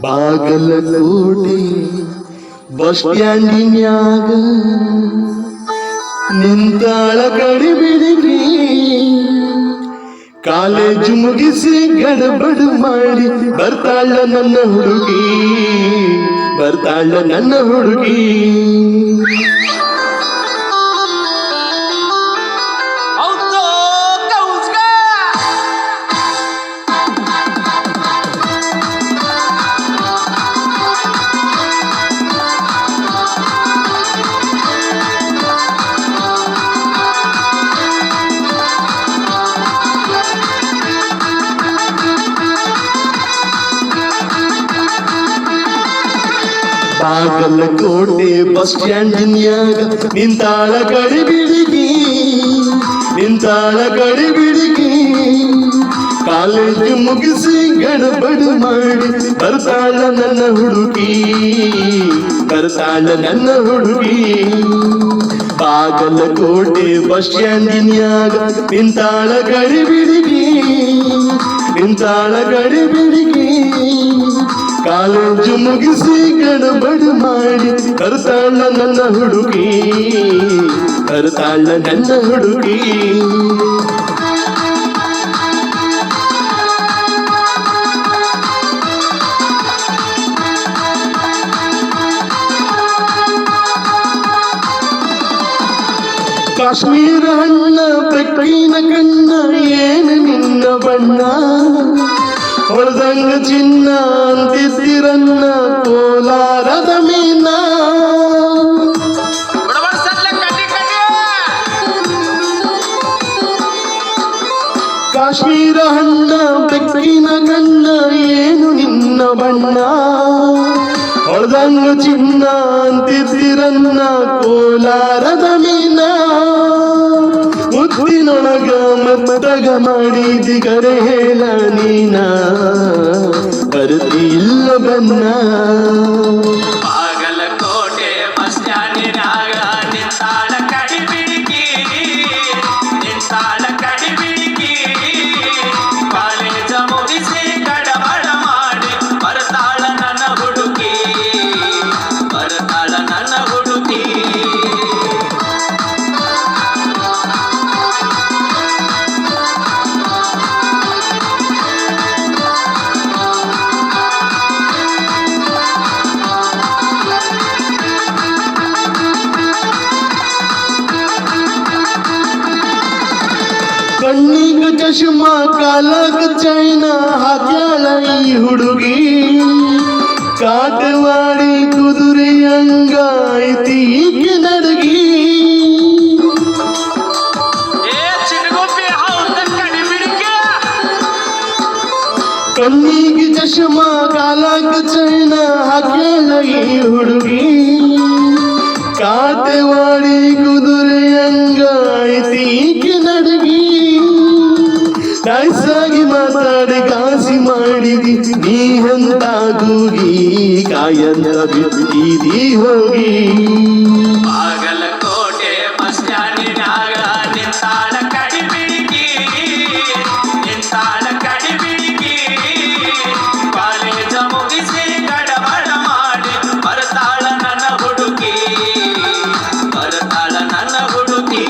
Bagalkot bus ಸ್ಟ್ಯಾಂಡಿನ್ಯಾಗ ನಿಂತಾಳ ಕಡಿಬಿಡಿಗಿ college ಮುಗಿಸಿ ಗಡಬಡು ಮಾಡಿ ಬರ್ತಾಳ ನನ್ನ ಹುಡುಗಿ, ಬರ್ತಾಳ ನನ್ನ ಹುಡುಗಿ. ಬಾಗಲಕೋಟೆ ಬಸ್ ಸ್ಟ್ಯಾಂಡಿನ್ಯಾಗ ನಿಂತಾಳ ಕಡಿಬಿಡಿಗಿ, ನಿಂತಾಳ ಕಡಿಬಿಡಿಗಿ ಕಾಲೇಜು ಮುಗಿಸಿ ಗಡಬಡು ಮಾಡಿ ಬರ್ತಾಳ ನನ್ನ ಹುಡುಗಿ, ಬರ್ತಾಳ ನನ್ನ ಹುಡುಗಿ. ಬಾಗಲಕೋಟೆ ಬಸ್ ಸ್ಟ್ಯಾಂಡಿನ್ಯಾಗ ನಿಂತಾಳ ಕಡಿಬಿಡಿಗಿ, ನಿಂತಾಳ ಕಡಿಬಿಡಿಗಿ ಕಾಲೇಜು ಮುಗಿಸಿ ಗಡಬಡು ಮಾಡಿ ಬರ್ತಾಳ ನನ್ನ ಹುಡುಗಿ, ಬರ್ತಾಳ ನನ್ನ ಹುಡುಗಿ. ಕಾಶ್ಮೀರ ಹಣ್ಣ ಬೆಕ್ಕಿನ ಕಣ್ಣ ಏನು ನಿನ್ನ ಬಣ್ಣ, ಹೊಳ್ದಂಗ ಚಿನ್ನ ಅಂತಿದ್ದಿರನ್ನ ಕೋಲಾರದ ಮೀನ. ಕಾಶ್ಮೀರ ಹಣ್ಣ ಬೆಕ್ಕಿನ ಕಣ್ಣ ಏನು ನಿನ್ನ ಬಣ್ಣ, ಹೊಳ್ದಂಗ ಚಿನ್ನ ಅಂತಿದ್ದಿರನ್ನ ಕೋಲಾರದ ಮೀನ. ಮುತ್ತಿನೊಳಗ ಮತ್ತಗ ಮಾಡಿದಿ ಕರೆ ಹೇಳ ನೀನ, ಬರ್ತಿಲ್ಲ ಬನ್ನ. ಬಾಗಲಕೋಟೆ ಬಸ್ ಸ್ಟ್ಯಾಂಡಿನಾಗ ನಿಂತಾಳ ಕಡಿಬಿಡಿಗಿ, ನಿಂತಾಳ ಕಡಿಬಿಡಿಗಿ ಕಾಲೇಜ ಮುಗಿಸಿ ಗಡಬಡ ಮಾಡಿ ಬರ್ತಾಳ ನನ್ನ ಹುಡುಗಿ, ಬರ್ತಾಳ ನನ್ನ ಹುಡುಗಿ. ಕಣ್ಣಿಗ ಚಶ್ಮಾ ಕಾಲಾಗ ಚೈನಾ ಹಾಕ್ಯಾಳ ಈ ಹುಡುಗಿ, ಕಾಟವಾಡಿ ಕುದುರೆ ಹಂಗಾಯ್ತಿ ಈಕೆ ನಡಗಿ. ಕಣ್ಣಿಗೆ ಚಶ್ಮಾ ಕಾಲಾಗ ಚೈನಾ ಹಾಕ್ಯಾಳ ಈ ಹುಡುಗಿ, ಕಾಟವಾಡಿ ಕುದುರೆ ಹಂಗಾಯ್ತಿ ಈಕೆ ನಡಗಿ. ಕಾಯಿಸಾಗಿ ಮಾತಾಡಿ ಕಾಸಿ ಮಾಡಿದಿ ನೀ ಅಂತ ಗೂಗಿ, ಕಾಯಂತ ಬಿದ್ದಿದಿ ಹೋಗಿ. ಬಾಗಲಕೋಟೆ ಬಸ್ ಸ್ಟ್ಯಾಂಡಿನಾಗ ನಿಂತಾಳ ಕಡಿಬಿಡಿಗಿ, ನಿಂತಾಳ ಕಡಿಬಿಡಿಗಿ ಕಾಲೇಜ ಮುಗಿಸಿ ಗಡಬಡ ಮಾಡಿ ಬರ್ತಾಳ ನನ್ನ ಹುಡುಗಿ, ಬರ್ತಾಳ ನನ್ನ ಹುಡುಗಿ.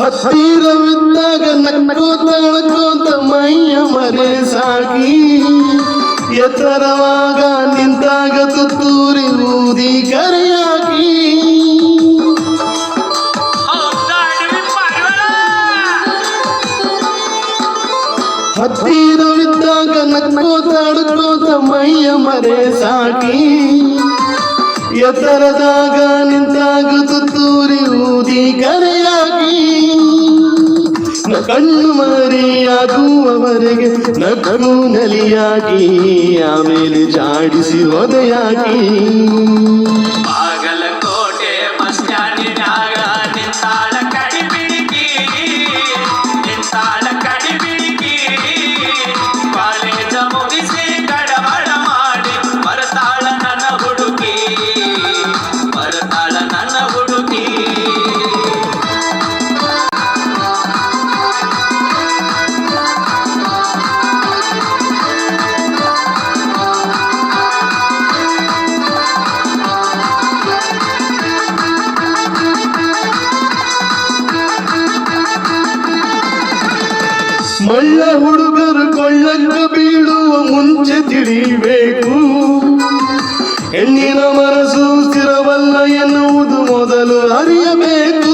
ಹತ್ತಿರವಿದ್ದಾಗ ನಕ್ಕೋತ ಅಳ್ಕೋತ ಮೈಯ ಮರೆ ಸಾಗಿ, ಎತ್ತರವಾಗ ನಿಂತಾಗ ತುತ್ತೂರಿ ಊದಿ ಕರೆಯಾಗಿ. ಹತ್ತಿರವಿದ್ದಾಗ ನಕ್ಕೋತ ಅಳ್ಕೋತ ಮೈಯ ಮರೆ ಸಾಗಿ, ಎತ್ತರದಾಗ ನಿಂತಾಗ ತುತ್ತೂರಿ ಊದಿ ಕರೆಯಾಗಿ. ಕಣ್ಣು ಮರೆಯಾಗುವವರೆಗೆ ನಗು ನಲಿಯಾಗಿ, ಆಮೇಲೆ ಜಾಡಿಸಿ ಹೊದೆಯಾಗಿ. ಬಾಗಲಕೋಟೆ ಬಸ್ ಸ್ಟ್ಯಾಂಡಿನಾಗ ನಿಂತಾಳ ಕಡಿಬಿಡಿಗಿ, ನಿಂತಾಳ ಕಡಿಬಿಡಿಗಿ ಕಾಲೇಜ ಮುಗಿಸಿ ಗಡಬಡ ಮಾಡಿ ಬರ್ತಾಳ ನನ್ನ ಹುಡುಗಿ. ಒಳ್ಳೆ ಹುಡುಗರು ಕೊಳ್ಳಕ್ಕ ಬೀಳುವ ಮುಂಚೆ ತಿಳಿಬೇಕು, ಹೆಣ್ಣಿನ ಮನಸ್ಸು ಸ್ಥಿರವಲ್ಲ ಎನ್ನುವುದು ಮೊದಲು ಅರಿಯಬೇಕು.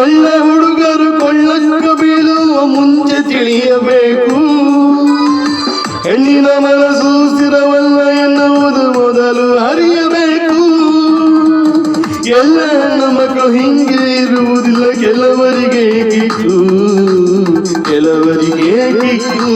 ಒಳ್ಳೆ ಹುಡುಗರು ಕೊಳ್ಳಕ್ಕ ಬೀಳುವ ಮುಂಚೆ ತಿಳಿಯಬೇಕು, ಹೆಣ್ಣಿನ ಮನಸ್ಸು ಸ್ಥಿರವಲ್ಲ ಎನ್ನುವುದು ಮೊದಲು ಅರಿಯಬೇಕು. ಎಲ್ಲ ಹೆಣ್ಣು ಮಕ್ಕಳು ಹಿಂಗೆ ಇರುವುದಿಲ್ಲ, ಕೆಲವರಿಗೆ ಕಿಕ್ಕು, ಕೆಲವರಿಗೆ ಕಿಕ್ಕು.